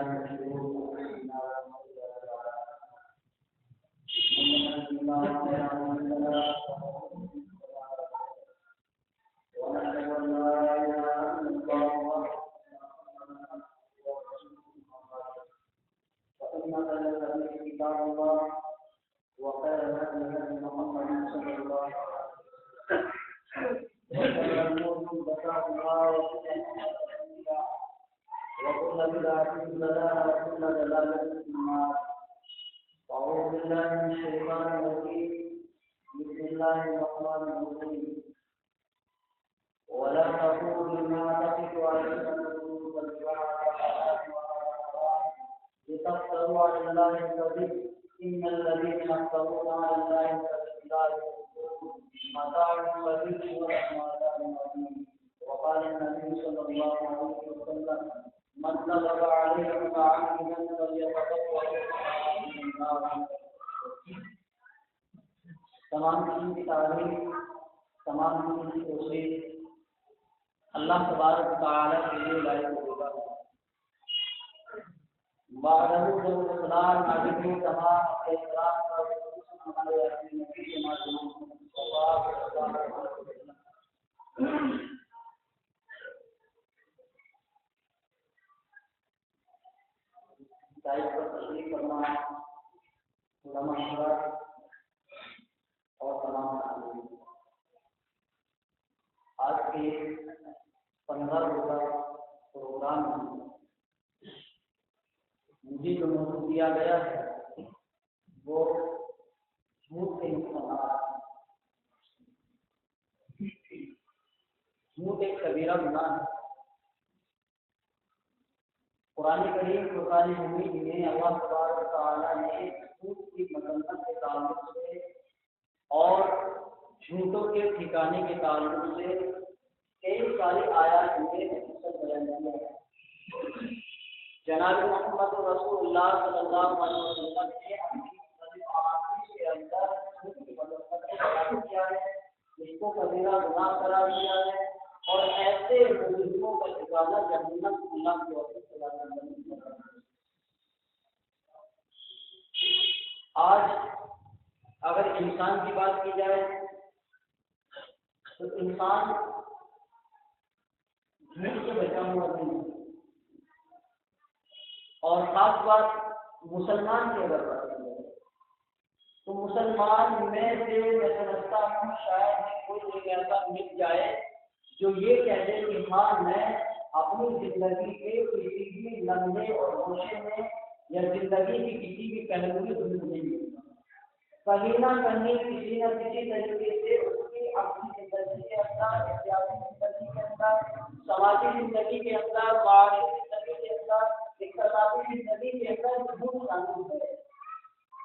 بالله من شرور انفسنا ومن سيئات اعمالنا ونشهد ان لا اله الا الله فإن خير الحديث كتاب الله وخير الهدي محمد صلى الله عليه وسلم وشر الأمور محدثاتها وكل بدعة ضلالة وكل ضلالة في النار. أعوذ بالله من الشيطان الرجيم. بسم الله الرحمن الرحيم. ولا تقولوا لما تصف ألسنتكم الكذب لتفتروا على الله الكذب إن الذين يفترون على الله الكذب لا يفلحون متاع قليل ولهم عذاب أليم. وقال النبي صلى الله عليه وسلم من كذب عليه متعمدا فليتبوأ من النار. تمام قسم کی تعریف، تمام قسم کی توصیف اللہ تبارک و تعالی کے لیے لائق ہوگا. بعد السلام علیکم تمام احترام کا ہمارے اپنے نبی کے مادھیم صلی اللہ علیہ وسلم. دائیں پر تشریف کرنا علماء حضرات اور تمام تعلیم. آج کے 15 روزہ پروگرام میں مجھے جو موضوع دیا گیا ہے وہ جھوٹ کے نقصانات. جھوٹ ایک کبیرہ گناہ ہے. قرآن کریم فرقان حمید میں اللہ تبارک و تعالیٰ نے جھوٹ کی مذمت کے تعلق سے اور جھوٹوں کے ٹھکانے کے تعلق سے کئی ساری آیات میں مفصل بیان کیا ہے. جناب محمد رسول اللہ صلی اللہ علیہ وسلم نے اپنی احادیث کے اندر جھوٹ کی مذمت کا بیان کیا ہے، اس کو کبیرہ گناہ قرار دیا ہے اور ایسے مجرموں کا ٹھکانہ جہنم اللہ کی وجہ سے آج اگر انسان کی بات کی جائے تو انسان جھوٹ سے بچا ہوا نہیں ہے. اور خاص بات مسلمان کی اگر بات کی جائے تو مسلمان میں سے میں سمجھتا ہوں شاید کوئی ایک ایسا مل جائے جو یہ کہہ دے کہ ہاں میں اپنی زندگی کے کسی بھی لمحے اور گوشے میں یا زندگی کی کسی بھی پہلو میں ظلم نہیں ہوگا. کہیں نہ کہیں کسی نہ کسی طریقے سے اس کی اپنی زندگی کے اندر، سیاسی زندگی کے اندر، سماجی زندگی کے اندر، معاشی زندگی کے اندر، اقتصادی زندگی کے اندر جھوٹ شامل ہے.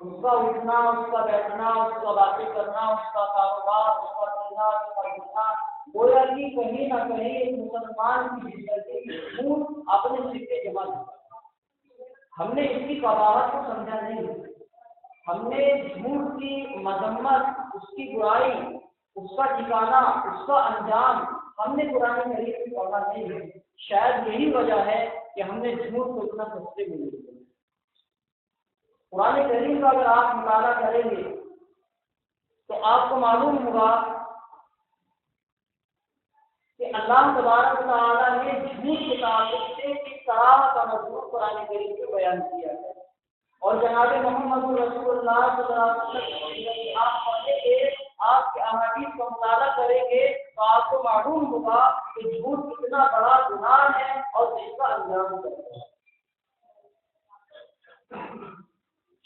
اس کا اٹھنا، اس کا بیٹھنا، اس کا باتیں کرنا، اس کا کاروبار، اس کا پینا، اس کا اٹھنا، گویا کہ کہیں نہ کہیں مسلمان کی زندگی میں جھوٹ اپنے سکے جمع کیا. ہم نے اس کی قباحت کو سمجھا نہیں. ہم نے جھوٹ کی مذمت، اس کی برائی، اس کا ٹھکانہ، اس کا انجام ہم نے قرآن کریم میں پڑھا نہیں ہے. شاید یہی وجہ ہے کہ ہم نے جھوٹ کو اتنا سستے میں لے لیا. قرآن کریم کا اگر آپ مطالعہ کریں گے تو آپ کو معلوم ہوگا کہ اللہ تبارک و تعالیٰ نے جھوٹ کے تعلق سے کس طرح کا مضمون قرآن کریم میں بیان کیا ہے. اور جناب محمد رسول اللہ صلی اللہ علیہ وسلم آپ پڑھیں گے، آپ کے احادیث کا مطالعہ کریں گے تو آپ کو معلوم ہوگا کہ جھوٹ کتنا بڑا گناہ ہے اور جس کا انجام کرتا ہے.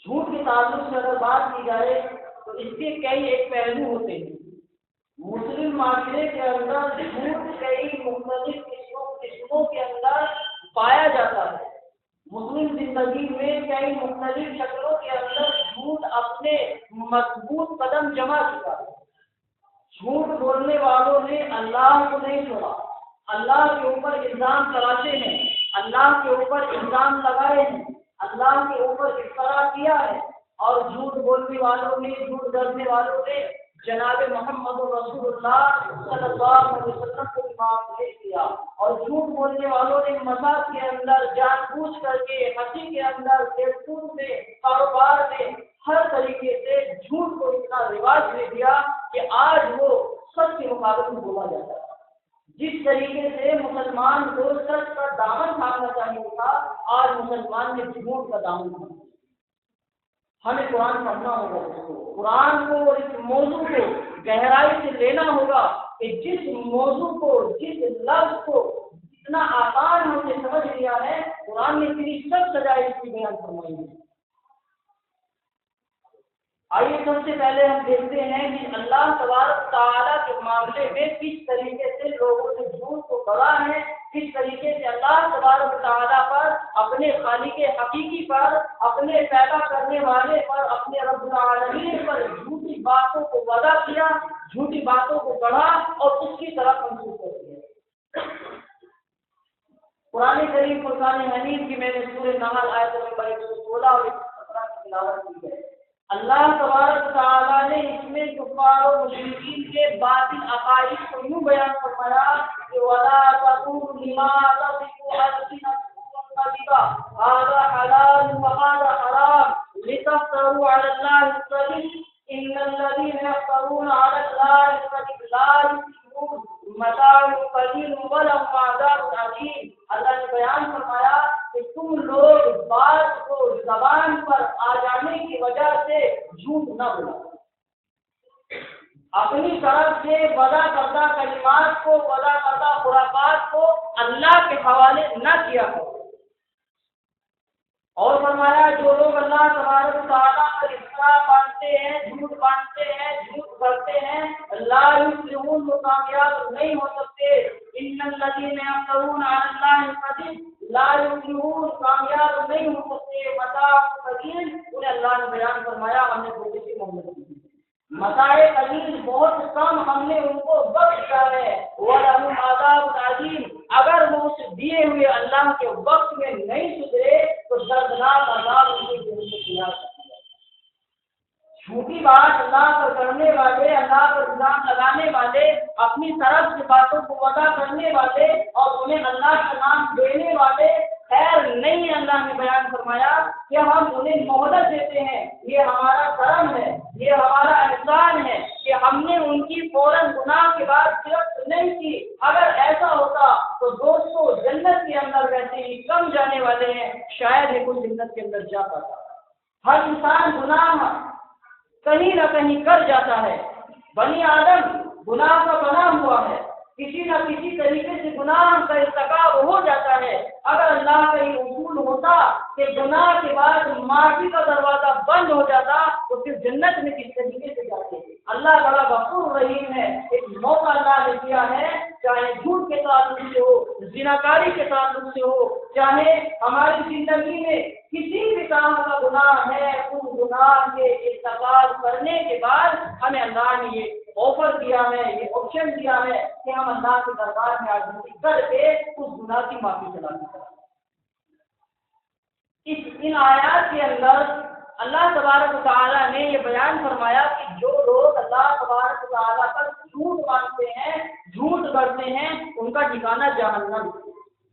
جھوٹ کے تعلق سے اگر بات کی جائے تو اس کے کئی ایک پہلو ہوتے ہیں. مسلم معاشرے کے اندر جھوٹ کئی مختلف قسموں کے اندر پایا جاتا ہے. مسلم زندگی میں کئی مختلف شکلوں کے اندر جھوٹ اپنے مضبوط قدم جمع کیا ہے. جھوٹ بولنے والوں نے اللہ کو نہیں چھوڑا، اللہ کے اوپر الزام تراشے ہیں، اللہ کے اوپر الزام لگائے ہیں، اللہ کے اوپر افترا کیا ہے. اور جھوٹ بولنے والوں نے، جھوٹ گڑھنے والوں نے جناب محمد رسول اللہ صلی اللہ علیہ وسلم کو امام پیش کیا اور جھوٹ بولنے والوں نے مذاق کے اندر، جان بوجھ کر کے، ہنسی کے اندر، کھیل کود میں، کاروبار میں، ہر طریقے سے جھوٹ کو اتنا رواج دے دیا کہ آج وہ سچ کے مقابلے میں بولا جاتا ہے۔ جس طریقے سے مسلمان کو سچ کا دامن تھامنا چاہیے تھا، آج مسلمان نے جھوٹ کا دامن تھاما۔ ہمیں قرآن پڑھنا ہوگا، اس کو قرآن کو اور اس موضوع کو گہرائی سے لینا ہوگا کہ جس موضوع کو، جس لفظ کو اتنا آسان ہم نے سمجھ لیا ہے، قرآن نے اتنی سب سجائے اس کی بیان فرمائی ہے۔ آئیے سب سے پہلے ہم دیکھتے ہیں کہ اللہ تبارک تعالیٰ کے معاملے میں کس طریقے سے لوگوں نے جھوٹ کو گڑھا ہے، کس طریقے سے اللہ تبارک تعالیٰ پر، اپنے خالق حقیقی پر، اپنے پیدا کرنے والے پر، اپنے رب العالمین پر جھوٹی باتوں کو وعدہ کیا، جھوٹی باتوں کو گڑھا اور اس کی طرف منسوخ کر دیا۔ قرآن کریم فرقان حمید کی میں نے سورہ نحل آیت نمبر 116 اور 117 کی تلاوت کی ہے۔ اللہ تبارک تعالیٰ نے اس میں کفار و مشرکین کے باطل عقائد کو یوں بیان فرمایا کہ وَلَا تَقُولُوا لِمَا تَصِفُ أَلْسِنَتُكُمُ الْكَذِبَ هَذَا حَلَالٌ وَهَذَا حَرَامٌ لِتَفْتَرُوا عَلَى اللَّهِ الْكَذِبَ إِنَّ الَّذِينَ يَفْتَرُونَ عَلَى اللَّهِ الْكَذِبَ لَا يُفْلِحُونَ مَتَاعٌ قَلِيلٌ وَلَهُمْ عَذَابٌ عَظِيمٌ۔ اللہ نے بیان فرمایا کہ تم لوگ بات کو زبان پر آ جانے کی وجہ سے جھوٹ نہ بولا، اپنی طرف سے وعدہ کردہ کلمات کو، وعدہ کردہ خرافات کو اللہ کے حوالے نہ کیا کرو۔ اور فرمایا جو لوگ اللہ تبارک تعالیٰ پر افترا باندھتے ہیں، جھوٹ باندھتے ہیں، جھوٹ کرتے ہیں، لا یفلحون، وہ کامیاب نہیں ہو سکتے۔ ان الذین یفترون علی اللہ الکذب لا یفلحون، کامیاب نہیں ہو سکتے۔ متاع قلیل، انہیں اللہ نے بیان فرمایا ہم نے تھوڑی سی مہلت دی، متاع قلیل بہت کم ہم نے ان کو بخش دیا ہے۔ وَلَهُمْ عَذَابٌ عَظِيمٌ، اگر وہ اس دیے ہوئے اللہ کے وقت میں نہیں سدھرے تو دردناک عذاب ان کے دل سے تیار کر دیا۔ جھوٹی بات اللہ پر کرنے والے، اللہ پر الزام لگانے والے، اپنی طرف سے باتوں کو وعدہ کرنے والے اور انہیں اللہ کا نام دینے والے خیر نہیں۔ اللہ نے بیان فرمایا کہ ہم انہیں مہلت دیتے ہیں، یہ ہمارا کرم ہے، یہ ہمارا احسان ہے کہ ہم نے ان کی فوراً گناہ کے بعد گرفت نہیں کی۔ اگر ایسا ہوتا تو دوستوں جنت کے اندر ویسے ہی کم جانے والے ہیں، شاید ہی کوئی جنت کے اندر جا پاتا۔ ہر انسان گناہ کہیں نہ کہیں کر جاتا ہے، بنی آدم گناہ کا بنا ہوا ہے، کسی نہ کسی طریقے سے گناہ کا ارتکاب ہو جاتا ہے۔ اگر اللہ کا یہ اصول ہوتا کہ گناہ کے بعد معافی کا دروازہ بند ہو جاتا تو پھر جنت میں کس طریقے سے جاتے۔ اللہ بڑا غفور رحیم ہے، ایک موقع اللہ نے دیا ہے، چاہے جھوٹ کے تعلق سے ہو، زناکاری کے تعلق سے ہو، چاہے ہماری زندگی میں کسی بھی طرح کا گناہ ہے، اس گناہ کے ارتکاب کرنے کے بعد ہمیں اللہ نے یہ آفر دیا ہے، یہ آپشن دیا ہے کہ ہم اللہ کے دربار میں عاجزی کر کے اس گناہ کی معافی طلب کریں۔ ان آیات کے اندر اللہ تبارک و تعالیٰ نے یہ بیان فرمایا کہ جو لوگ اللہ تبارک و تعالیٰ پر جھوٹ باندھتے ہیں، جھوٹ کرتے ہیں، ان کا ٹھکانہ جہنم۔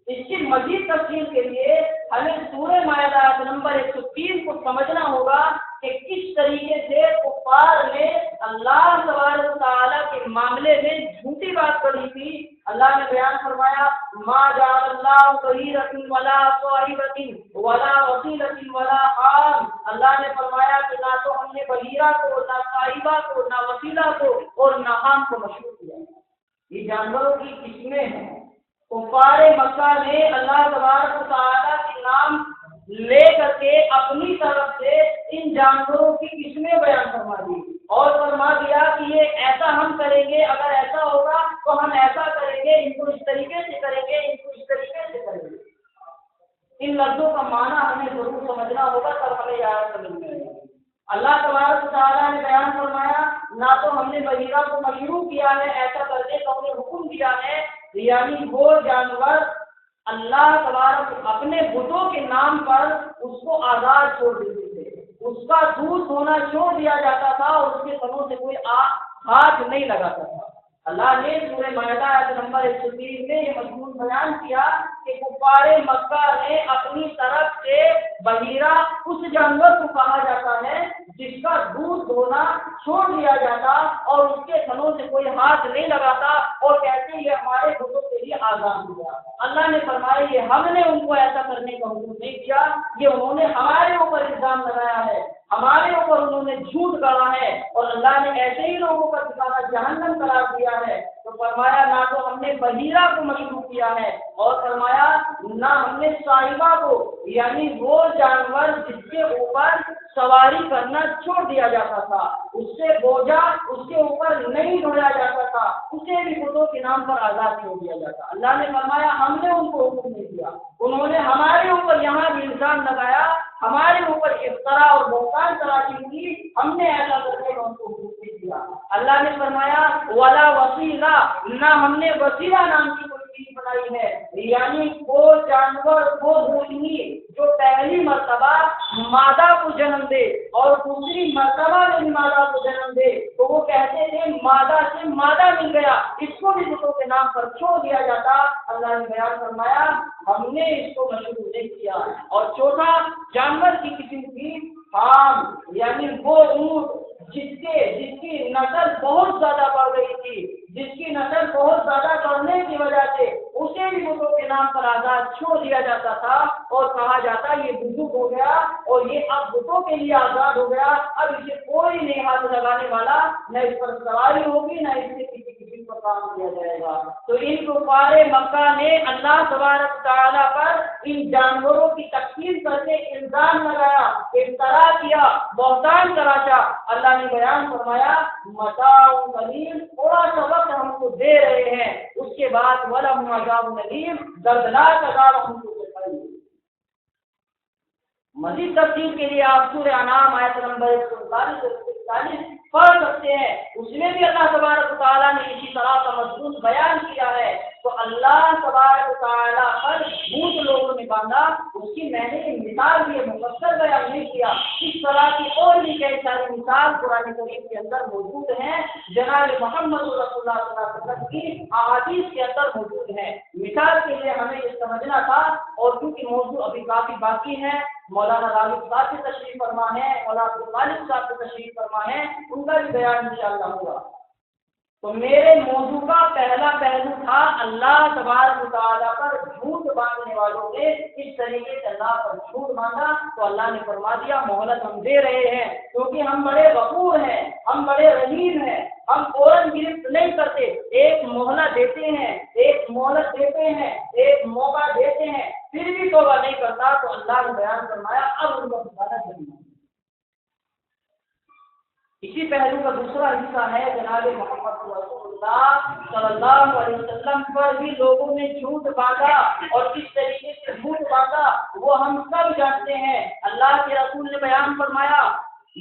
اس کی مزید تفصیل کے لیے ہمیں سورہ مائدہ آیت نمبر 103 کو سمجھنا ہوگا کہ کس طریقے سے کفار نے اللہ تبارک و تعالیٰ کے معاملے میں جھوٹی بات کری تھی۔ اللہ نے بیان فرمایا ما جعل اللہ صغیرۃ ولا صاحبۃ ولا وصیلۃ ولا حام، اللہ نے فرمایا کہ نہ تو ہم نے بحیرہ کو، نہ صاحبہ کو، نہ وسیلہ کو اور نہ حام کو مشروع کیا۔ یہ جانوروں کی قسمیں ہیں۔ کفار مکہ نے اللہ تبارک و تعالیٰ کے نام لے کر کے اپنی طرف سے ان جانوروں کی قسمیں بیان فرما دی اور فرما دیا کہ یہ ایسا ہم کریں گے، اگر ایسا ہوگا تو ہم ایسا کریں گے، ان کو اس طریقے سے کریں گے، ان کو اس طریقے سے کریں گے۔ ان لفظوں کا معنی ہمیں ضرور سمجھنا ہوگا، تب ہمیں یاد سمجھ میں آئے گا۔ اللہ تبارک و تعالیٰ نے بیان فرمایا نہ تو ہم نے بحیرہ کو مشروع کیا ہے ایسا کرنے کا انہیں حکم دیا ہے، یعنی وہ جانور اللہ تبارک اپنے بتوں کے نام پر اس کو آزاد چھوڑ دیتے تھے، اس کا دودھ ہونا چھوڑ دیا جاتا تھا اور اس کے تنوں سے کوئی ہاتھ نہیں لگاتا تھا۔ اللہ نے سورہ مائدہ آیت نمبر 103 میں یہ مضمون بیان کیا کہ کفار مکہ نے اپنی طرف سے بحیرہ اس جانور کو کہا جاتا ہے جس کا دودھ دھونا چھوڑ دیا جاتا اور اس کے تھنوں سے کوئی ہاتھ نہیں لگاتا اور کہتے یہ ہمارے بتوں کے لیے آزاد ہوا۔ اللہ نے فرمایا یہ ہم نے ان کو ایسا کرنے کا حکم نہیں کیا، یہ انہوں نے ہمارے اوپر الزام لگایا ہے، ہمارے اوپر انہوں نے جھوٹ گڑا ہے اور اللہ نے ایسے ہی لوگوں کا ٹھکانہ جہنم قرار دیا ہے۔ تو فرمایا نہ تو ہم نے بحیرہ کو مشروع کیا ہے اور فرمایا نہ ہم نے صاحبہ کو، یعنی وہ جانور جس کے اوپر سواری کرنا چھوڑ دیا جاتا تھا، اس سے بوجھا اس کے اوپر نہیں ڈھویا جاتا تھا، اسے بھی بتوں کے نام پر آزاد چھوڑ دیا جاتا۔ اللہ نے فرمایا ہم نے ان کو حکم نہیں دیا، انہوں نے ہمارے اوپر یہاں بھی الزام لگایا، ہمارے اوپر افطرا اور بہتان تراشی کی، ہم نے ایسا کرنے کا ان کو حکم نہیں دیا۔ اللہ نے فرمایا ولا وسیلہ، نہ ہم نے وسیلہ نام کی کوئی چیز بنائی ہے، یعنی وہ جانور وہ بھوجنی جو پہلی مرتبہ مادہ کو جنم دے اور دوسری مرتبہ میں مادہ کو جنم دے، تو وہ کہتے تھے مادہ سے مادہ مل گیا، اس کو بھی بتوں کے نام پر چھوڑ دیا جاتا۔ اللہ نے بیان فرمایا ہم نے اس کو مشروع نہیں کیا۔ اور چوتھا جانور کی قسم کی حام، یعنی وہ اونٹ جس کی نسل بہت زیادہ بڑھ گئی تھی، جس کی نسل بہت زیادہ بڑھنے کی وجہ سے اسے بھی بتوں کے نام پر آزاد چھوڑ دیا جاتا تھا اور کہا جاتا یہ بزرگ ہو گیا اور یہ اب بتوں کے لیے آزاد ہو گیا، اب اسے کوئی نہیں ہاتھ لگانے والا، نہ اس پر سواری ہوگی نہ اس سے کسی قسم کا کام کیا جائے گا۔ تو ان کفار مکہ نے اللہ تبارک تعالیٰ پر ان جانوروں کی تکفیر کر کے الزام لگایا، افترا کیا، بہتان تراشا۔ اللہ نے بیان فرمایا متاع قلیل، تھوڑا سا وقت ہم کو دے رہے ہیں، اس کے بعد ولہم عذاب الیم، دردناک عذاب ہم کو دکھائیں گے۔ مزید تفصیل کے لیے آپ سورہ انعام آیت نمبر 139 سے 41 پڑھ سکتے ہیں، اس میں بھی اللہ تبارک تعالیٰ نے اسی طرح کا مضمون بیان کیا ہے۔ تو اللہ تبارک تعالیٰ پر بھوت لوگوں نے باندھا، اس کی میں نے مثال بھی مفصل بیان نہیں کیا، اس طرح کی اور بھی کئی ساری مثال قرآن کریم کے اندر موجود ہیں، جناب محمد رسول اللہ صلی اللہ علیہ وسلم کی احادیث کے اندر موجود ہیں۔ مثال کے لیے ہمیں یہ سمجھنا تھا، اور کیونکہ موضوع ابھی کافی باقی ہے، مولانا راغب صاحب سے تشریف فرما ہے، مولانا عبدالمالک صاحب سے تشریف فرما ہے، ان کا بھی بیان انشاءاللہ ہوگا۔ تو میرے موضوع کا پہلا پہلو تھا اللہ تبارک و تعالیٰ پر جھوٹ باندھنے والوں نے اس طریقے سے اللہ پر جھوٹ باندھا، تو اللہ نے فرما دیا مہلت ہم دے رہے ہیں، کیونکہ ہم بڑے غفور ہیں، ہم بڑے رحیم ہیں، ہم فوراً گرفت نہیں کرتے، ایک مہلت دیتے ہیں، ایک مہلت دیتے ہیں، ایک موقع دیتے ہیں، پھر بھی توبہ نہیں کرتا تو اللہ نے بیان فرمایا اب ان کو دوبارہ کرنا۔ اسی پہلو کا دوسرا حصہ ہے جناب محمد رسول اللہ صلی اللہ علیہ وسلم پر بھی لوگوں نے جھوٹ باندھا، اور کس طریقے سے جھوٹ باندھا وہ ہم سب جانتے ہیں۔ اللہ کے رسول نے بیان فرمایا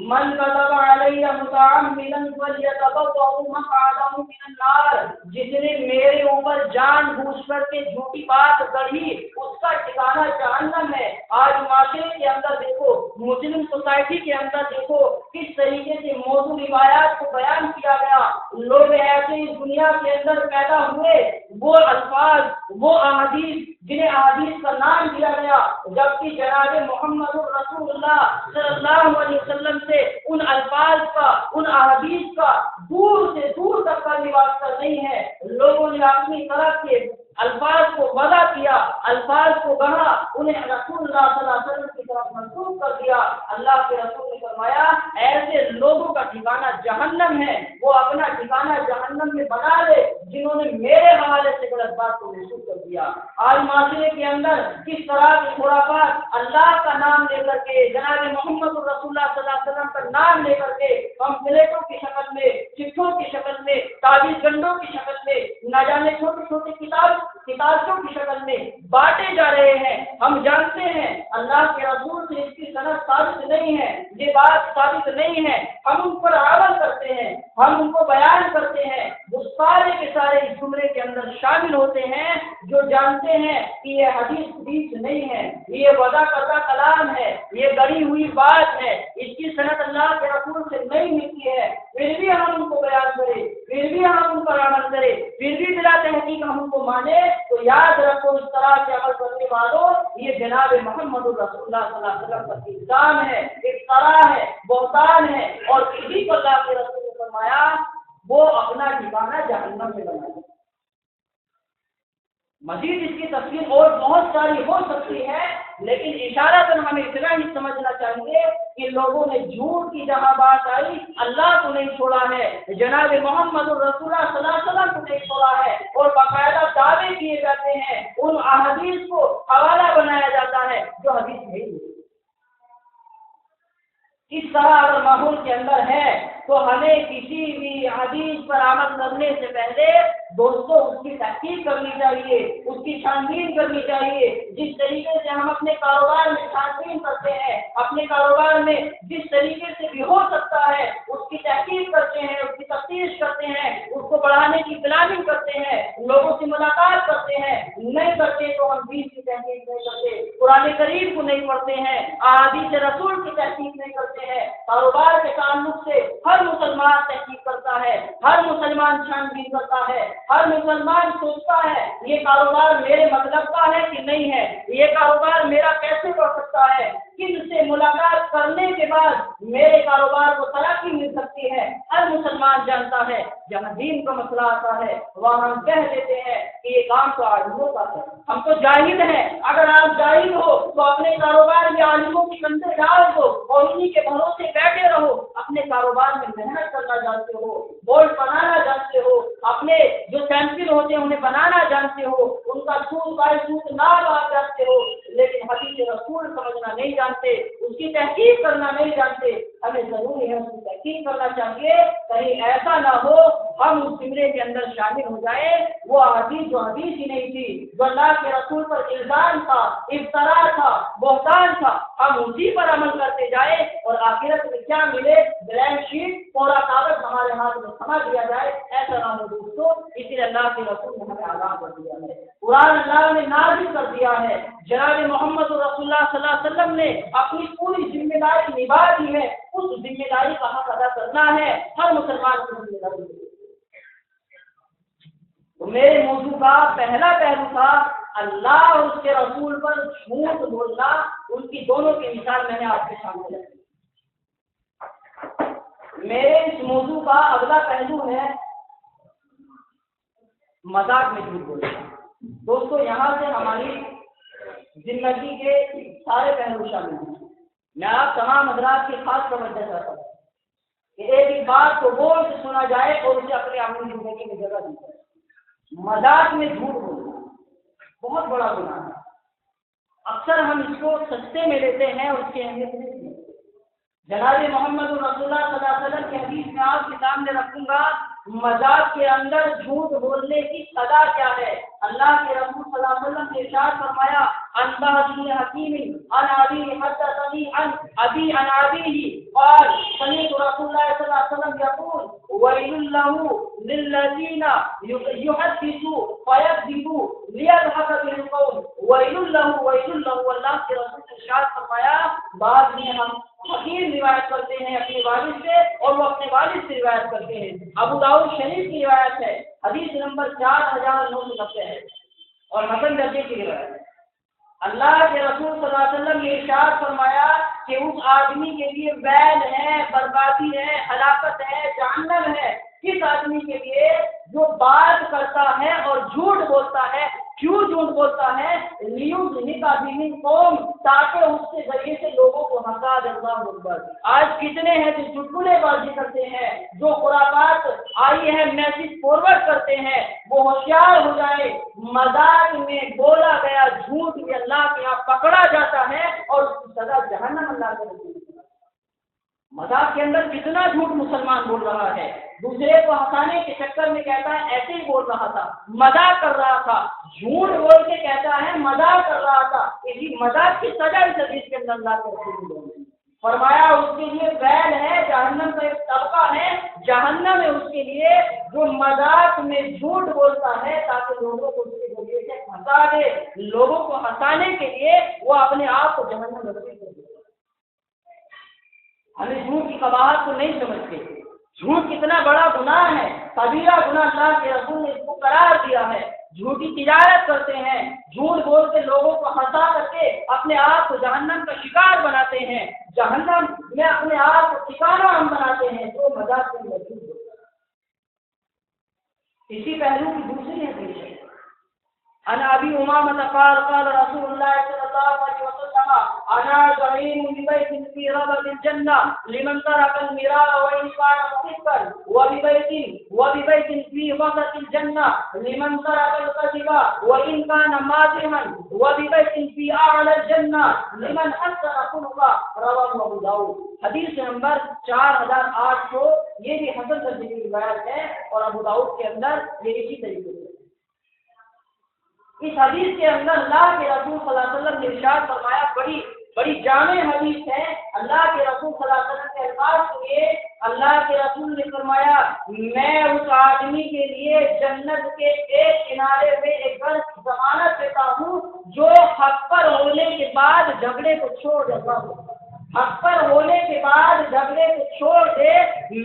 من کذب علی متعمدا فلیتبوأ مقعدہ من النار، جس نے میرے اوپر جان بوجھ کر کے جھوٹی بات گڑھی اس کا ٹھکانہ جہنم ہے۔ آج معاشرے کے اندر دیکھو، مسلم سوسائٹی کے اندر دیکھو کس طریقے سے موضوع روایات کو بیان کیا گیا۔ لوگ ایسے اس دنیا کے اندر پیدا ہوئے، وہ الفاظ وہ احادیث جنہیں احادیث کا نام دیا گیا، جبکہ جناب محمد رسول اللہ صلی اللہ علیہ وسلم سے ان الفاظ کا ان احادیث کا دور سے دور تک کا واسطہ نہیں ہے۔ لوگوں نے اپنی طرف سے الفاظ کو وضع کیا، الفاظ کو گڑھا، انہیں رسول اللہ صلی اللہ علیہ وسلم کی طرف منسوخ کر دیا۔ اللہ کے رسول نے فرمایا ایسے لوگوں کا ٹھکانہ جہنم ہے، وہ اپنا ٹھکانہ جہنم میں بنا لے جنہوں نے میرے حوالے سے غلط بات کو منسوخ کر دیا۔ آج معاشرے کے اندر کس طرح کی خرافات اللہ کا نام لے کر کے، جناب محمد رسول اللہ صلی اللہ علیہ وسلم کا نام لے کر کے پمفلیٹوں کی شکل میں، چٹھیوں کی شکل میں، تعویذ گنڈوں کی شکل میں، نہ جانے چھوٹی چھوٹی کتابوں کی شکل میں بانٹے جا رہے ہیں۔ ہم جانتے ہیں اللہ کے رسول سے اس کی سند ثابت نہیں ہے، یہ بات ثابت نہیں ہے، ہم ان پر عمل کرتے ہیں، ہم ان کو بیان کرتے ہیں، وہ سارے کے سارے اس جملے کے اندر شامل ہوتے ہیں جو جانتے ہیں کہ یہ حدیث نہیں ہے، یہ وضع کردہ کلام ہے، یہ گڑی ہوئی بات ہے، اس کی سند اللہ کے رسول سے نہیں ملتی ہے، پھر بھی ہم ان کو بیان کریں، پھر بھی ہم ان پر عمل کریں، پھر بھی بلا تحقیق ہم ان کو مانے، تو یاد رکھو اس طرح کے عمل کرنے والوں یہ جناب محمد رسول اللہ صلی اللہ علیہ وسلم کا الزام ہے، افتراء ہے، بہتان ہے، اور اسی کو اللہ کے رسول نے فرمایا وہ اپنا ٹھکانہ جہنم میں بنا دے۔ مزید اس کی تفصیل اور بہت ساری ہو سکتی ہے، لیکن اشارتاً ہمیں اتنا ہی سمجھنا چاہیے کہ لوگوں نے جھوٹ کی جہاں بات آئی، اللہ کو نہیں چھوڑا ہے، جناب محمد الرسول صلی اللہ علیہ وسلم کو نہیں چھوڑا ہے، اور باقاعدہ دعوے کیے جاتے ہیں، ان احادیث کو حوالہ بنایا جاتا ہے جو حدیث نہیں ہے۔ اس طرح اگر ماحول کے اندر ہے تو ہمیں کسی بھی حدیث پر عمل کرنے سے پہلے دوستوں اس کی تحقیق کرنی چاہیے، اس کی چھان بین کرنی چاہیے۔ جس طریقے سے ہم اپنے کاروبار میں چھان بین کرتے ہیں، اپنے کاروبار میں جس طریقے سے بھی ہو سکتا ہے اس کی تحقیق کرتے ہیں، اس کی تفتیش کرتے ہیں، اس کو بڑھانے کی پلاننگ کرتے ہیں، لوگوں سے ملاقات کرتے ہیں، نہیں کرتے تو ہم دین کی تحقیق نہیں کرتے، قرآن کریم کو نہیں پڑھتے ہیں، احادیث رسول کی تحقیق نہیں کرتے ہیں۔ کاروبار کے تعلق سے ہر مسلمان تحقیق کرتا ہے، ہر مسلمان چھان بین کرتا ہے، ہر مسلمان سوچتا ہے یہ کاروبار میرے مطلب کا ہے کہ نہیں ہے، یہ کاروبار میرا کیسے بڑھ سکتا ہے، کن سے ملاقات کرنے کے بعد میرے کاروبار کو ترقی مل سکتی ہے۔ ہر مسلمان جانتا ہے جہاں دین کا مسئلہ آتا ہے وہاں ہم کہہ دیتے ہیں کہ یہ کام تو عالموں کا ہے، ہم تو جاہل ہیں۔ اگر آپ جاہل ہو تو اپنے کاروبار میں عالموں کی کندھے ڈال دو اور انہیں کے بھروسے بیٹھے رہو، اپنے کاروبار میں محنت کرنا جانتے ہو، بورڈ بنانا جانتے ہو، اپنے جو سیمپل ہوتے ہیں انہیں بنانا جانتے ہو، ان کا سوت بائے سوت نام آپ جانتے ہو، لیکن حدیث رسول سمجھنا نہیں جانتے، اس کی تحقیق کرنا نہیں جانتے۔ ہمیں ضروری ہے اس کی تحقیق کرنا چاہیے، کہیں ایسا نہ ہو ہم اس جملے کے اندر شامل ہو جائیں وہ حدیث جو حدیث ہی نہیں تھی، جو اللہ کے رسول پر الزام تھا، افتراء تھا، بہتان تھا، ہم اسی پر عمل کرتے جائیں اور آخرت میں کیا ملے، بلینک شیٹ پورا کاغذ ہمارے ہاتھ میں تھما دیا جائے، ایسا نہ ہو دوستوں۔ اسی لیے اللہ کے رسول نے ہمیں آگاہ کر دیا ہے، قرآن اللہ نے نازل کر دیا ہے، جناب محمد رسول اللہ صلی اللہ علیہ وسلم نے اپنی پوری ذمہ داری نبھا دی ہے، اس ذمہ داری کا حق ادا کرنا ہے، ہر مسلمان کی ذمہ داری ہے۔ تو میرے موضوع کا پہلا پہلو تھا اللہ اور اس کے رسول پر جھوٹ بولنا، ان کی دونوں کی مثال میں نے آپ کے سامنے رکھی۔ میرے اس موضوع کا اگلا پہلو ہے مذاق میں جھوٹ بولنا۔ دوستو یہاں سے ہماری زندگی کے سارے پہلو شامل ہیں۔ میں آپ تمام حضرات کی خاص توجہ چاہتا ہوں کہ ایک بات کو غور سے سنا جائے اور اسے اپنے عملی زندگی میں جگہ دی جائے۔ مذاق میں جھوٹ بولنا بہت بڑا گناہ ہے، اکثر ہم اس کو سستے میں لیتے ہیں اور اس کی اہمیت نہیں سمجھتے۔ جناب محمد رسول اللہ صلی اللہ علیہ وسلم کی حدیث میں آپ کے سامنے رکھوں گا، مذاق کے اندر جھوٹ بولنے کی سزا کیا ہے۔ اللہ کے رسول صلی اللہ علیہ وسلم نے ارشاد فرمایا، انبا بن حکیم عن ابی حدثني عن ابي عن ابيه قال سمعت رسول الله صلى الله عليه وسلم يقول ويل له للذين يحدثوا فيكذبوا ليضحك به القوم، ويل له اللہ کے رسول نے ارشاد فرمایا، بعد میں ہم حکیم روایت کرتے ہیں اپنے والد سے اور وہ اپنے والد سے روایت کرتے ہیں۔ ابو داؤد شریف کی روایت ہے، حدیث نمبر 4990 ہے اور حسن درجے کی روایت ہے۔ اللہ کے رسول صلی اللہ علیہ وسلم نے ارشاد فرمایا کہ اس آدمی کے لیے ویل ہے، بربادی ہے، ہلاکت ہے، جہنم ہے، کس آدمی کے لیے جو بات کرتا ہے اور جھوٹ بولتا ہے۔ کیوں جھوٹ بولتا ہے؟ قوم، تاکہ اس کے ذریعے سے لوگوں کو ہنسا دے۔ آج کتنے ہیں جو چٹکلے بازی کرتے ہیں، جو خرافات آئی ہے میسج فارورڈ کرتے ہیں، وہ ہوشیار ہو جائے، مذاق میں بولا گیا جھوٹ بھی اللہ کے یہاں پکڑا جاتا ہے اور اس کی سزا جہنم اللہ کے رسول۔ مذاق کے اندر کتنا جھوٹ مسلمان بول رہا ہے، دوسرے کو ہنسانے کے چکر میں کہتا ہے ایسے ہی بول رہا تھا، مذاق کر رہا تھا، جھوٹ بول کے کہتا ہے مذاق کر رہا تھا۔ اسی مذاق کی سزا اس حدیث کے اندر اللہ کے رسول نے۔ فرمایا اس کے لیے ویل ہے، جہنم کا ایک طبقہ ہے، جہنم ہے اس کے لیے جو مذاق میں جھوٹ بولتا ہے تاکہ لوگوں کو اس کے ذریعے سے ہنسا دے، لوگوں کو ہنسانے کے لیے وہ اپنے آپ کو جہنم میں رسید کر دیتا ہے۔ ہمیں جھوٹ کی قباحت کو نہیں سمجھتے، جھوٹ کتنا بڑا گناہ ہے، کبیرہ گناہ اللہ کے رسول نے اس کو قرار دیا ہے۔ جھوٹی تجارت کرتے ہیں، جھوٹ بول کے لوگوں کو ہنسا کر کے اپنے آپ کو جہنم کا شکار بناتے ہیں، جہنم میں اپنے آپ کو ٹھکانہ ہم بناتے ہیں جو مذاق میں موجود ہوتا ہے۔ اسی پہلو کی دوسری حدیث ہے، عن ابي امامه قال قال رسول الله صلى الله عليه وسلم انا زعيم ببيت في ربض الجنه لمن ترك المراء وان كان محبا وببيت في وسط الجنه لمن ترك الكذب وان كان مادحا وببيت في اعلى الجنه لمن حسن خلقه رواه ابو داؤد۔ حدیث نمبر 4800، یہ بھی حسن درجے کی روایت ہے اور ابو داؤد کے اندر یہ اسی طریقے سے۔ اس حدیث کے اندر اللہ کے رسول صلی اللہ علیہ وسلم نے ارشاد فرمایا، بڑی جامع حدیث ہے۔ اللہ کے رسول صلی اللہ علیہ وسلم کے الفاظ سنیے، اللہ کے رسول نے فرمایا، میں اس آدمی کے لیے جنت کے ایک کنارے میں ایک گھر کی ضمانت دیتا ہوں جو حق پر ہونے کے بعد جھگڑے کو چھوڑ دیتا ہوں، حق پر ہونے کے بعد جھگڑے کو چھوڑ دے،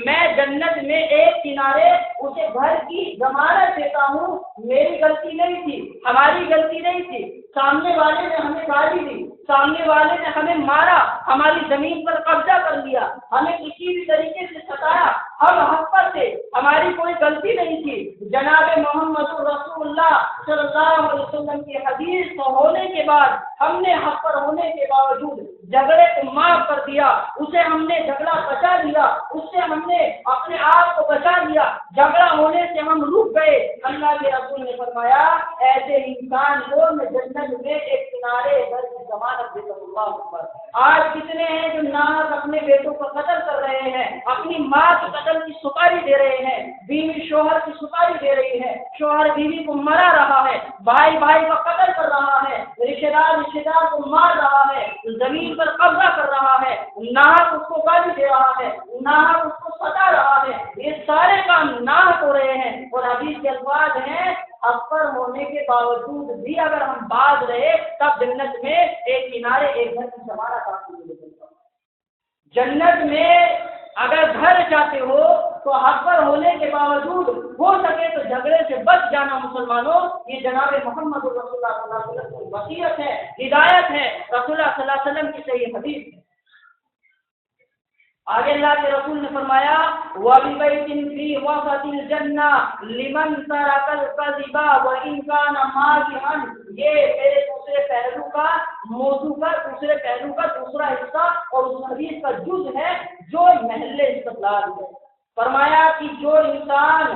میں جنت میں ایک کنارے اسے گھر کی ضمانت دیتا ہوں۔ میری غلطی نہیں تھی، ہماری غلطی نہیں تھی، سامنے والے نے ہمیں گالی دی، سامنے والے نے ہمیں مارا، ہماری زمین پر قبضہ کر لیا، ہمیں کسی بھی طریقے سے ستایا، ہم حق پر تھے، ہماری کوئی غلطی نہیں تھی۔ جناب محمد رسول اللہ صلی اللہ علیہ وسلم کی حدیث ہونے کے بعد ہم نے حق پر ہونے کے باوجود جھگڑے کو معاف کر دیا، اسے ہم نے جھگڑا بچا لیا، اس سے ہم نے اپنے آپ کو بچا لیا، جھگڑا ہونے سے ہم رک گئے۔ اللہ کے رسول نے فرمایا، ایسے انسان کو میں جنت میں ایک کنارے گھر کی ضمانت دیتا ہوں۔ اللہ اکبر۔ آج کتنے ہیں جو ناحق اپنے بیٹوں کو قتل کر رہے ہیں، اپنی ماں کے قتل کی سپاری دے رہے ہیں، بیوی شوہر کی سپاری دے رہی ہے، شوہر بیوی کو مرا رہا ہے، بھائی بھائی کا قتل کر رہا ہے، رشتہ دار کو مار رہا ہے، زمین پر قبضہ کر رہا ہے، ناحق اس کو گالی دے رہا ہے، ناحق اس کو ستا رہا ہے، یہ سارے کام ناحق ہو رہے ہیں۔ اور حدیث کے الفاظ ہیں، حق پر ہونے کے باوجود بھی اگر ہم باز رہے تب جنت میں ایک کنارے ایک گھر کی ضمانت آپ کو ملے گی۔ جنت میں اگر گھر چاہتے ہو تو حق پر ہونے کے باوجود ہو سکے تو جھگڑے سے بچ جانا مسلمانوں، یہ جناب محمد رسول اللہ صلی اللہ علیہ وسلم کی وصیت ہے، ہدایت ہے، رسول اللہ صلی اللہ علیہ وسلم کی صحیح حدیث ہے۔ آگے اللہ کے رسول نے فرمایا، وَبِبَيْتٍ فِي وَسَطِ الْجَنَّةِ لِمَنْ تَرَكَ الْكَذِبَ وَإِنْ كَانَ مَاجِحًا۔ یہ میرے دوسرے پہلو کا موضوع کا دوسرے پہلو کا دوسرا حصہ اور اس حدیث کا جز ہے جو محل استدلال ہے۔ فرمایا کہ جو انسان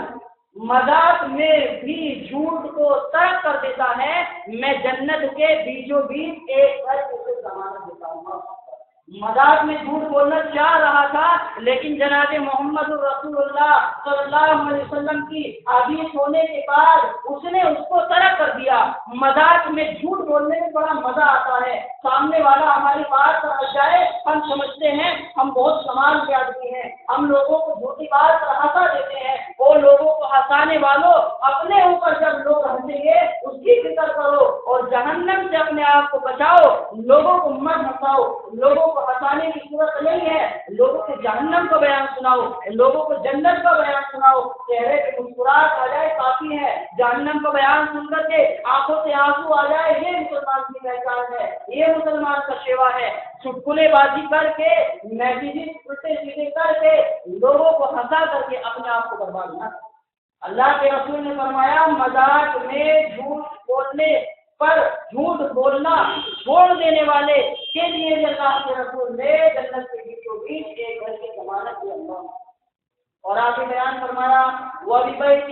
مذاق میں بھی جھوٹ کو ترک کر دیتا ہے، میں جنت کے بیچوں بیچ ایک گھر کی ضمانت دیتا ہوں۔ مذاق میں جھوٹ بولنا چاہ رہا تھا، لیکن جناب محمد رسول اللہ صلی اللہ علیہ وسلم کی حدیث ہونے کے بعد اس نے اس کو ترک کر دیا۔ مذاق میں جھوٹ بولنے میں بڑا مزہ آتا ہے، سامنے والا ہماری بات پر ہنس جائے، ہم سمجھتے ہیں ہم بہت کمال کے آدمی ہیں، ہم لوگوں کو جھوٹی بات پر ہنسا دیتے ہیں۔ اور لوگوں کو ہنسانے والوں، اپنے اوپر جب لوگ ہنسیں گے اس کی فکر کرو اور جہنم سے اپنے آپ کو بچاؤ، لوگوں کو مت ہنساؤ، لوگوں کو ہنسانے کی صورت نہیں ہے، لوگوں کو جہنم کا بیان سناؤ، لوگوں کو جنت کا بیان سناؤ، چہرے پہ مسکراہٹ آ جائے کافی ہے، جہنم کا بیان سن کر کے آنکھوں سے آنسو آ جائے یہ مسلمان کی پہچان ہے، یہ مسلمان کا شیوا ہے۔ چٹکلے بازی کر کے، میگزین الٹے سیدھے کر کے لوگوں کو ہنسا کر کے اپنے آپ کو برباد نہ کرو۔ اللہ کے رسول نے فرمایا، مذاق میں جھوٹ بولنے پر جھوٹ بولنا چھوڑ دینے والے کے لیے اللہ کے رسول نے جنت کے بیچوں بیچ ایک گھر کی ضمانت دی۔ اللہ اور آگے بیان فرمایا، وَبِبَيْتٍ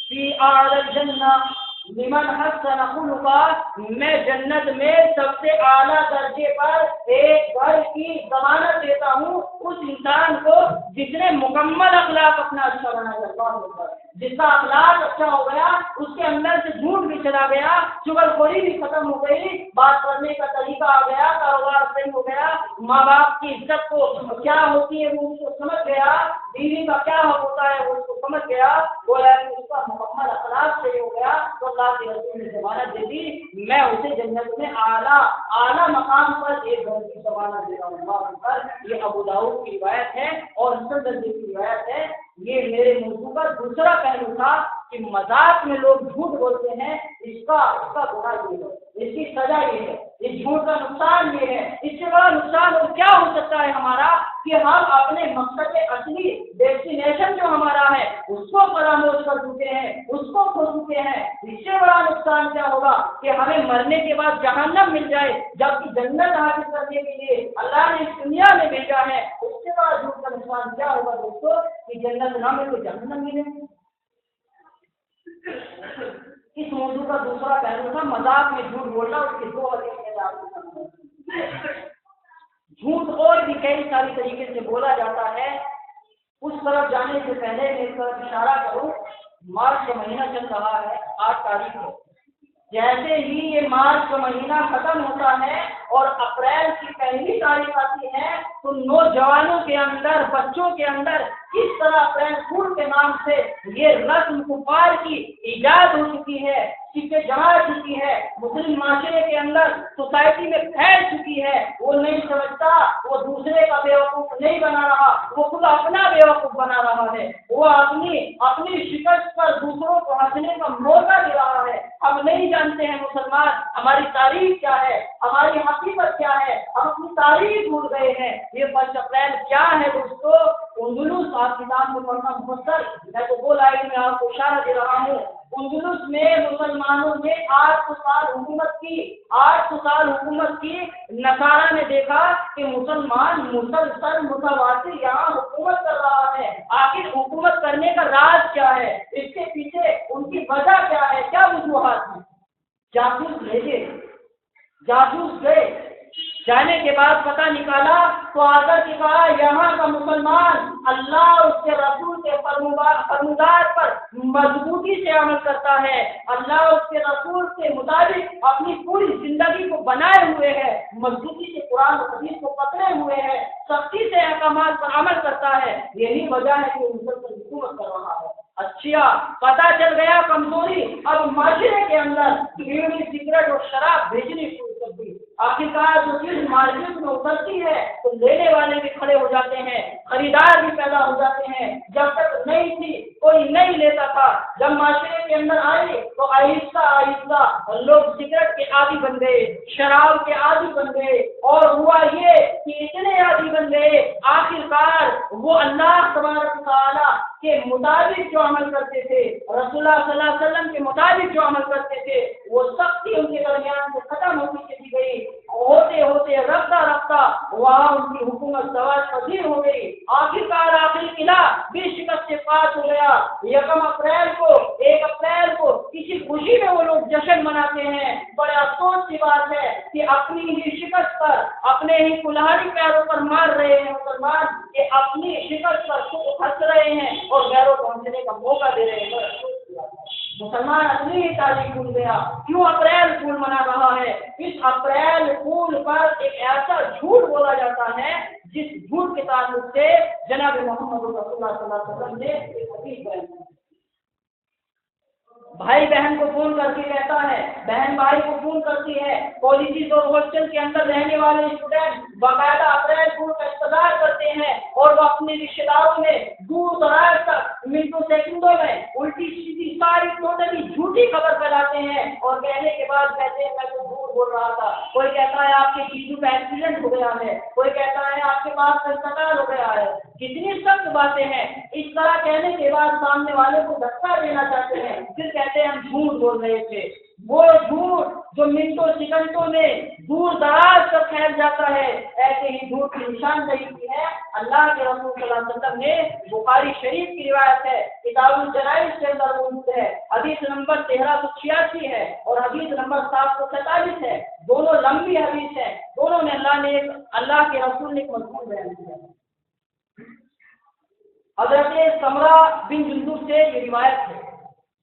فِي أَعْلَى الْجَنَّةِ لمن حسن خلقہ، میں جنت میں سب سے اعلیٰ درجے پر ایک گھر کی ضمانت دیتا ہوں اس انسان کو جس نے مکمل اخلاق اپنا اچھا بنا لیا، جس کا اخلاق اچھا ہو گیا، اس کے اندر سے جھوٹ بھی چلا گیا، چغل خوری بھی ختم ہو گئی، بات کرنے کا طریقہ آ گیا، کاروبار صحیح ہو گیا، ماں باپ کی عزت کو کیا ہوتی ہے وہ اس کو سمجھ گیا، بیوی کا کیا حق ہوتا ہے وہ اس کو سمجھ گیا، گویا کہ اس کا مکمل اخلاق صحیح ہو گیا، تو اللہ کے رسول نے ضمانت دے دی میں اسے جنت میں اعلیٰ مقام پر ایک گھر کی ضمانت دے رہا ہوں۔ اللہ اکبر۔ یہ ابو داؤد کی روایت ہے اور حسن درجے کی روایت ہے۔ یہ میرے موضوع کا دوسرا پہلو تھا کہ مذاق میں لوگ جھوٹ بولتے ہیں، اس کا گناہ یہ ہے، اس کی سزا یہ ہے، اس جھوٹ کا نقصان یہ ہے۔ اس سے بڑا نقصان اور کیا ہو سکتا ہے ہمارا کہ ہم اپنے مقصد اصلی ڈیسٹینیشن جو ہمارا ہے اس کو فراموش کر چکے ہیں، اس کو کھو چکے ہیں۔ اس سے بڑا نقصان کیا ہوگا کہ ہمیں مرنے کے بعد جہنم مل جائے جبکہ جنت حاصل کرنے کے لیے اللہ نے اس دنیا میں بھیجا ہے۔ اس سے بڑا جھوٹ کا نقصان کیا ہوگا دوستو کہ جنت نہ ملے جہنم ملے۔ اس موضوع کا دوسرا پہلو تھا مذاق میں جھوٹ بولنا، اس کے دو حدیثیں۔ جھوٹ اور بھی کئی ساری طریقے سے بولا جاتا ہے، اس طرف جانے سے پہلے میں ایک طرف اشارہ کروں۔ مارچ کا مہینہ چل رہا ہے، 8 تاریخ ہے۔ جیسے ہی یہ مارچ کا مہینہ ختم ہوتا ہے اور اپریل کی پہلی تاریخ آتی ہے تو نوجوانوں کے اندر، بچوں کے اندر کس طرح اپریل فول کے نام سے یہ رسم کفار کی ایجاد ہو چکی ہے، سکے جما چکی ہے، مسلم معاشرے کے اندر سوسائٹی میں پھیل چکی ہے۔ وہ نہیں سمجھتا، وہ دوسرے کا بیوقوف نہیں بنا رہا، وہ خود اپنا بیوقوف بنا رہا ہے، وہ اپنی شکست پر دوسروں کو ہنسنے کا موقع دے رہا ہے۔ ہم نہیں جانتے ہیں مسلمان ہماری تاریخ کیا ہے، ہماری حقیقت کیا ہے، ہم اپنی تاریخ بھول گئے ہیں۔ یہ 1 اپریل کیا ہے دوستو؟ اندلس، آپ کتاب میں پڑھنا مفصل، میں تو وہ لائن میں آپ کو اشارہ دے رہا ہوں۔ اندلس میں مسلمانوں نے 800 سال حکومت کی، 800 سال حکومت کی۔ نصارہ نے دیکھا کہ مسلمان مسلسل متواتر یہاں حکومت کر رہا ہے، آخر حکومت کرنے کا راز کیا ہے، اس کے پیچھے ان کی وجہ کیا ہے، کیا وجوہات ہیں؟ جاسوس بھیجے، جاسوس گئے، جانے کے بعد پتہ نکالا تو آ کر کے کہا یہاں کا مسلمان اللہ اس کے رسول کے فرمودار پر مضبوطی سے عمل کرتا ہے، اللہ اس کے رسول کے مطابق اپنی پوری زندگی کو بنائے ہوئے ہے، مضبوطی سے قرآن و حدیث کو پکڑے ہوئے ہے، سختی سے احکامات پر عمل کرتا ہے۔ یہی وجہ ہے کہ وہ مسلسل حکومت کر رہا ہے۔ اچھا، پتہ چل گیا کمزوری، اب معاشرے کے اندر بیڑی، سگریٹ اور شراب بھیجنی شروع کر دی۔ آخرکار جو چیز مارکیٹ میں اترتی ہے تو لینے والے بھی کھڑے ہو جاتے ہیں، خریدار بھی پیدا ہو جاتے ہیں۔ جب تک نہیں تھی کوئی نہیں لیتا تھا، جب معاشرے کے اندر آئی تو آہستہ آہستہ لوگ سگریٹ کے عادی بن گئے، شراب کے عادی بن گئے، اور ہوا یہ کہ اتنے عادی بن گئے آخرکار وہ اللہ تبارک و تعالیٰ کے مطابق جو عمل کرتے تھے، رسول اللہ صلی اللہ علیہ وسلم کے مطابق جو عمل کرتے تھے، وہ سختی ان کے درمیان سے ختم ہوتی چلی گئی۔ ہوتے ہوتے رفتہ وہاں ان کی حکومت زوال پذیر ہو گئی۔ آخرکار آخری قلعہ بھی شکست سے پاس ہو گیا۔ 1 اپریل کو کسی خوشی میں وہ لوگ جشن مناتے ہیں۔ بڑے افسوس کی بات ہے کہ اپنی ہی شکست پر، اپنے ہی کلہاڑی پیروں پر مار رہے ہیں مسلمان، کہ اپنی شکست پر خود ہنس رہے ہیں اور غیروں کو ہنسنے کا موقع دے رہے ہیں۔ مسلمان اپنی ہی تاریخ بھول گیا، کیوں اپریل فول منا رہا ہے؟ اس اپریل فول پر ایک ایسا جھوٹ بولا جاتا ہے جس جھوٹ کے تعلق سے جناب محمد رسول اللہ صلی اللہ علیہ وسلم نے ایک حدیث بیان کی۔ بھائی بہن کو فون کر کے کہتا ہے، بہن بھائی کو فون کرتی ہے، کالجز اور ہاسٹل کے اندر رہنے والے اسٹوڈنٹ باقاعدہ اپریل فول کا انتظار کرتے ہیں اور وہ اپنے رشتے داروں میں دور دراز تک منٹوں سیکنڈوں میں الٹی سیدھی ساری ٹوٹلی جھوٹی خبر پھیلاتے ہیں اور کہنے کے بعد کہتے ہیں میں تو جھوٹ بول رہا تھا۔ کوئی کہتا ہے آپ کے جیجو کا ایکسیڈنٹ ہو گیا ہے، کوئی کہتا ہے آپ کے پاس انتقال ہو گیا ہے۔ کتنی سخت باتیں ہیں۔ اس طرح کہنے کے بعد سامنے والے کو دھکا دینا چاہتے ہیں، پھر کہتے ہیں ہم جھوٹ بول رہے تھے۔ وہ جھوٹ جو منٹوں سیکنڈوں میں دور دراز تک پھیل جاتا ہے، ایسے ہی جھوٹ کی نشاندہی کی ہے اللہ کے رسول صلی اللہ علیہ وسلم نے۔ بخاری شریف کی روایت ہے، کتاب الجنائز کے اندر موجود ہے، حدیث نمبر 1386 ہے اور حدیث نمبر 747 ہے۔ دونوں لمبی حدیث ہیں، دونوں میں اللہ کے رسول نے ایک مضمون بیان کیا ہے۔ حضرت سمرہ بن جندب سے یہ روایت ہے۔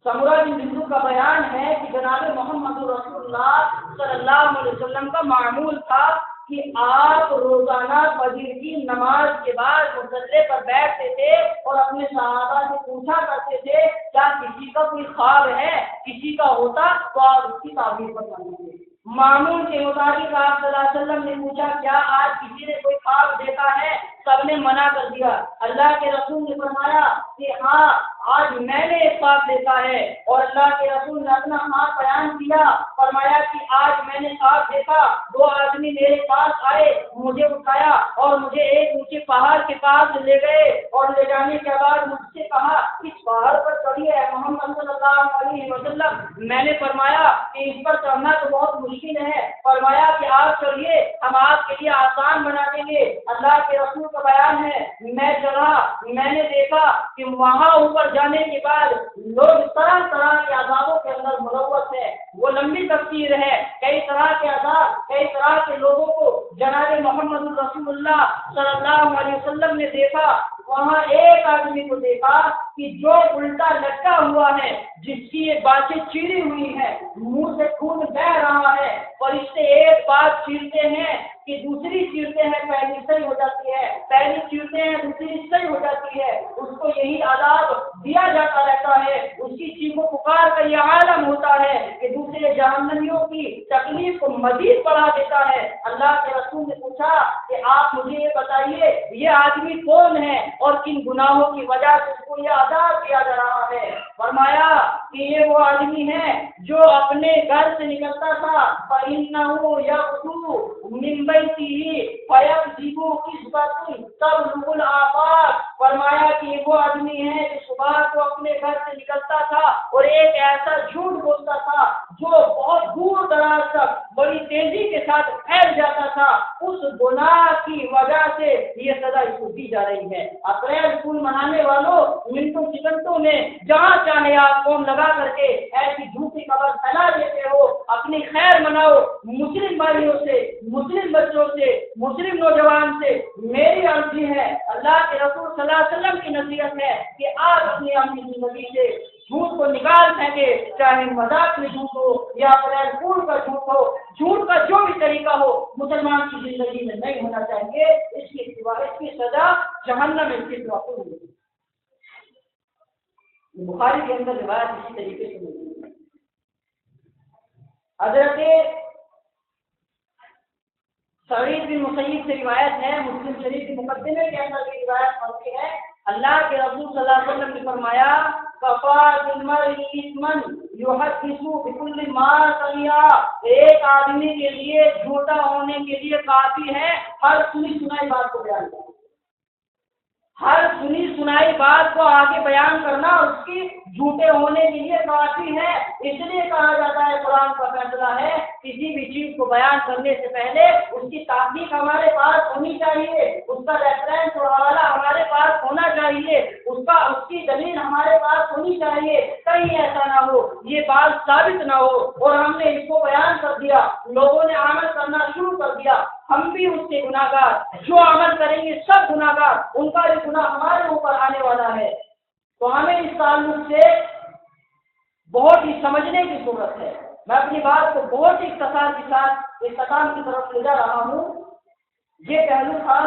سمرہ بن جندب کا بیان ہے کہ جناب محمد رسول اللہ صلی اللہ علیہ وسلم کا معمول تھا کہ آپ روزانہ فجر کی نماز کے بعد مصلی پر بیٹھتے تھے اور اپنے صحابہ سے پوچھا کرتے تھے کیا کسی کا کوئی خواب ہے، کسی کا ہوتا تو آپ اس کی تعبیر فرمائیں گے۔ معمول کے مطابق آپ صلی اللہ علیہ وسلم نے پوچھا کیا آج کسی نے کوئی خواب دیکھا ہے؟ سب نے منع کر دیا۔ اللہ کے رسول نے فرمایا کہ ہاں آج میں نے ایک خواب دیکھا ہے، اور اللہ کے رسول نے اپنا خواب بیان کیا، فرمایا کہ آج میں نے خواب دیکھا، دو آدمی میرے پاس آئے، مجھے اٹھایا اور مجھے ایک اونچے پہاڑ کے پاس لے گئے، اور لے جانے کے بعد مجھ سے کہا اس پہاڑ پر چڑھیے محمد صلی اللہ علیہ وسلم۔ میں نے فرمایا کہ اس پر چڑھنا تو بہت مشکل ہے، فرمایا کہ آپ چڑھیے، ہم آپ کے لیے آسان بنا دیں گے۔ اللہ کے رسول کا بیان ہے میں چڑھا، میں نے دیکھا کہ وہاں اوپر جانے کے بعد لوگ طرح طرح کے عذابوں کے اندر ملوث ہے، وہ لمبی تفسیر ہے، کئی طرح کے عذاب، کئی طرح کے لوگوں کو جناب محمد رسول اللہ صلی اللہ علیہ وسلم نے دیکھا۔ وہاں ایک آدمی کو دیکھا کہ جو الٹا لٹکا ہوا ہے، جس کی یہ باتیں چیری ہوئی ہیں، منہ سے خون بہ رہا ہے، فرشتے ایک بات چیرتے ہیں کہ دوسری چیرتے ہیں، پہلی صحیح ہو جاتی ہے، پہلی چیرتے ہیں دوسری صحیح ہو جاتی ہے، اس کو یہی عذاب دیا جاتا رہتا ہے، اس کی چیخ و پکار کا یہ عالم ہوتا ہے کہ دوسرے جہنمیوں کی تکلیف کو مزید بڑھا دیتا ہے۔ اللہ کے رسول نے پوچھا کہ آپ مجھے یہ بتائیے یہ آدمی کون ہے اور کن گناہوں کی وجہ سے اس کو یہ عذاب دیا جا رہا ہے؟ فرمایا کہ یہ وہ آدمی ہے جو اپنے گھر سے نکلتا تھا، فَإِنَّهُ يَغْدُو مِن بَيْتِهِ فَيَكْذِبُ كِذْبَةً تَبْلُغُ الْآفَاقَ۔ فرمایا کہ یہ وہ آدمی ہے جو صبح کو اپنے گھر سے نکلتا تھا اور ایک ایسا جھوٹ بولتا تھا جو بہت دور دراز تک بڑی تیزی کے ساتھ پھیل جاتا تھا۔ اس گناہ کی وجہ سے یہ سزا اس کو دی جا رہی ہے۔ اپریل پھول منانے والوں، منٹوں سیکنڈوں میں جہاں چاہے آپ فون لگا کر کے ایسی جھوٹی خبر پھیلا دیتے ہو، اپنی خیر مناؤ۔ مسلم بھائیوں سے، مسلم بچوں سے، مسلم نوجوان سے میری عرضی ہے، اللہ کے رسول صلی اللہ علیہ وسلم کی نصیحت ہے کہ آپ اپنی اپنی زندگی سے جھوٹ کو نکال پھینکے، چاہے مذاق میں جھوٹ ہو یا اپریل پھول کا جھوٹ ہو، جھوٹ کا جو بھی طریقہ ہو مسلمان کی زندگی میں نہیں ہونا چاہیے۔ اس کی سوا اس کی سزا جہنم میں اس کے سوا کوئی نہیں۔ بخاری کے اندر روایت اسی طریقے سے موجود ہے۔ حضرت سعید بن مسیب سے روایت ہے، مسلم شریف کے مقدمے کے اندر بھی روایت پڑھتی ہے، اللہ کے رسول صلی اللہ علیہ وسلم نے فرمایا کفا بالمرء اثما یحدث بكل ما سمع۔ ایک آدمی کے لیے جھوٹا ہونے کے لیے کافی ہے ہر سنی سنائی بات کو بیان کرنا، ہر سنی سنائی بات کو آگے بیان کرنا اس کی جھوٹے ہونے کے لیے کافی ہے۔ اس لیے کہا جاتا ہے، قرآن کا فیصلہ ہے، کسی بھی چیز کو بیان کرنے سے پہلے اس کی تحقیق ہمارے پاس ہونی چاہیے، اس کا ریفرنس اور حوالہ ہمارے پاس ہونا چاہیے، اس کی دلیل ہمارے پاس ہونی چاہیے، کہیں ایسا نہ ہو یہ بات ثابت نہ ہو اور ہم نے اس کو بیان کر دیا، لوگوں نے عمل کرنا شروع کر دیا، ہم بھی اس کے گناہ گار، جو عمل کریں گے سب گناہ گار، ان کا بھی گناہ ہمارے اوپر آنے والا ہے۔ تو ہمیں اس تعلق سے بہت ہی سمجھنے کی ضرورت ہے۔ میں اپنی بات کو بہت ہی اختصار کے ساتھ اختتام کی طرف لے جا رہا ہوں۔ یہ پہلو تھا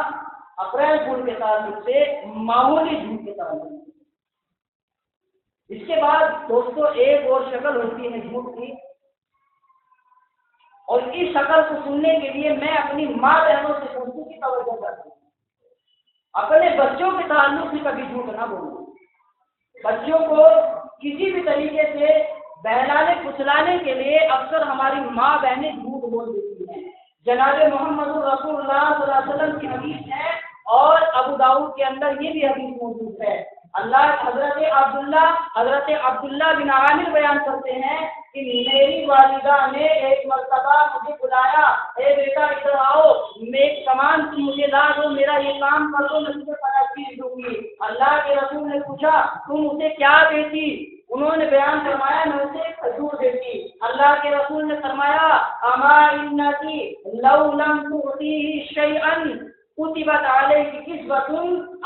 اپریل پھول کے تعلق سے، معمولی جھوٹ کے تعلق سے۔ اس کے بعد دوستو ایک اور شکل ہوتی ہے جھوٹ کی، اور اس شکل کو سننے کے لیے میں اپنی ماں بہنوں سے پوچھنے کی توجہ کرتا ہوں، اپنے بچوں کے تعلق سے کبھی جھوٹ نہ بولو۔ بچوں کو کسی بھی طریقے سے بہلانے پھسلانے کے لیے اکثر ہماری ماں بہنیں جھوٹ بول دیتی ہیں۔ جناب محمد رسول اللہ صلی اللہ علیہ وسلم کی حدیث ہے، اور ابو داؤد کے اندر یہ بھی حدیث موجود ہے۔ حضرت عبداللہ بن عامر بیان کرتے ہیں کہ میری والدہ نے ایک مرتبہ مجھے بلایا، اے بیٹا ادھر آؤ، میں ایک سامان مجھے لا دو، میرا یہ کام کر دو، میں تمہیں پتہ چیز دوں گی۔ اللہ کے رسول نے پوچھا تم اسے کیا دیتی؟ انہوں نے بیان فرمایا میں اسے کھجور دیتی۔ اللہ کے رسول نے فرمایا اما انکی لو لم تعطیہ شیئا کتبت علیک کذبۃ،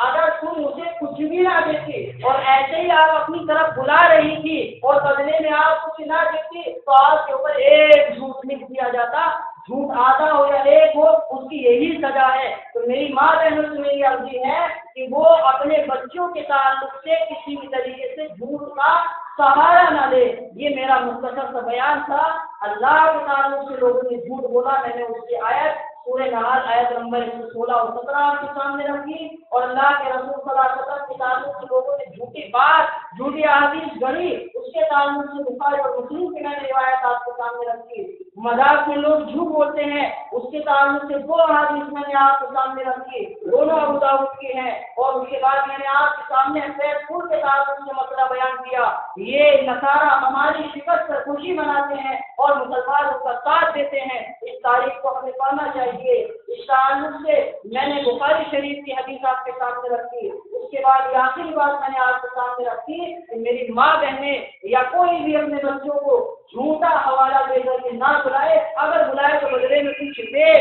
اگر تم اسے کچھ بھی نہ دیتی اور ایسے ہی آپ اپنی طرف بلا رہی تھی اور بدلے میں آپ کچھ نہ دیتی تو آپ کے اوپر ایک جھوٹ لکھ دیا جاتا جھوٹ آدھا ہو یا ایک ہو اس کی یہی سزا ہے۔ تو میری ماں بہنوں سے میری عرضی ہے کہ وہ اپنے بچوں کے تعلق سے کسی بھی طریقے سے جھوٹ کا سہارا نہ لے۔ یہ میرا مختصر سا بیان تھا۔ اللہ کے تعلق سے لوگوں نے جھوٹ بولا، میں نے اس کی آیت سورہ نحل آیت نمبر 116 اور 17 آپ کے سامنے رکھی، اور اللہ کے رسول صلی اللہ علیہ وسلم کے تعلق سے لوگوں نے جھوٹی بات، جھوٹی احادیث گڑھی، اس کے تعلق سے بخاری اور مسلم کی میں نے روایت آپ کے سامنے رکھی۔ مذاق میں لوگ جھوٹ بولتے ہیں، اس کے تعلق سے دو احادیث میں نے آپ کے سامنے رکھی، دونوں ابو داؤد کی ہیں، اور اس کے بعد میں نے آپ کے سامنے فیض پور کے تعلق سے مسئلہ بیان کیا۔ یہ نصارہ ہماری شکست پر خوشی مناتے ہیں اور مسلمان اس کا ساتھ دیتے ہیں، اس تاریخ کو ہمیں پڑھنا چاہیے۔ اس تعلق سے میں نے بخاری شریف کی حدیث آپ کے سامنے رکھی۔ اس کے بعد یہ آخری بات میں نے آپ کے سامنے رکھی کہ میری ماں بہنیں یا کوئی بھی اپنے بچوں کو جھوٹا حوالہ دے کر کے نہ بلائے، اگر بلائے تو بدلے میں کچھ دے۔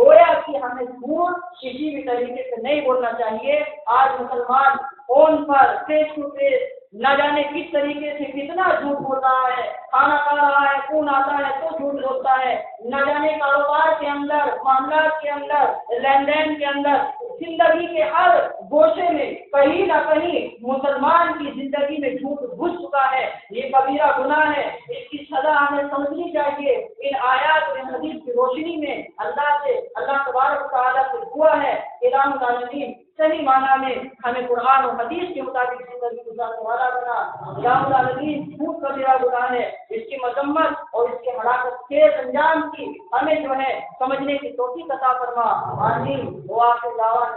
گویا کہ ہمیں جھوٹ کسی بھی طریقے سے نہیں بولنا چاہیے۔ آج مسلمان فون پر فیس ٹو فیس نہ جانے کس طریقے سے کتنا جھوٹ بول رہا ہے، کھانا کھا رہا ہے، فون آتا ہے تو جھوٹ بولتا ہے، نہ جانے کاروبار کے اندر، معاملات کے اندر، لین دین کے اندر، زندگی کے ہر گوشے میں کہیں نہ کہیں مسلمان کی زندگی میں جھوٹ گھس چکا ہے۔ یہ کبیرہ گناہ ہے، اس کی سزا ہمیں سمجھنی چاہیے۔ ان آیات اور حدیث کی روشنی میں اللہ تبارک و تعالیٰ سے دعا ہے کہ رام العالمین صحیح معنی میں ہمیں قرآن اور حدیث کے مطابق زندگی گزارنے والا بنا۔ رام العالمین جھوٹ کبیرہ گناہ ہے، اس کی مذمت اور اس کے ہلاکت کے انجام کی ہمیں جو ہے سمجھنے کی توفیق عطا فرما۔ آمین۔ دعا کے دعویٰ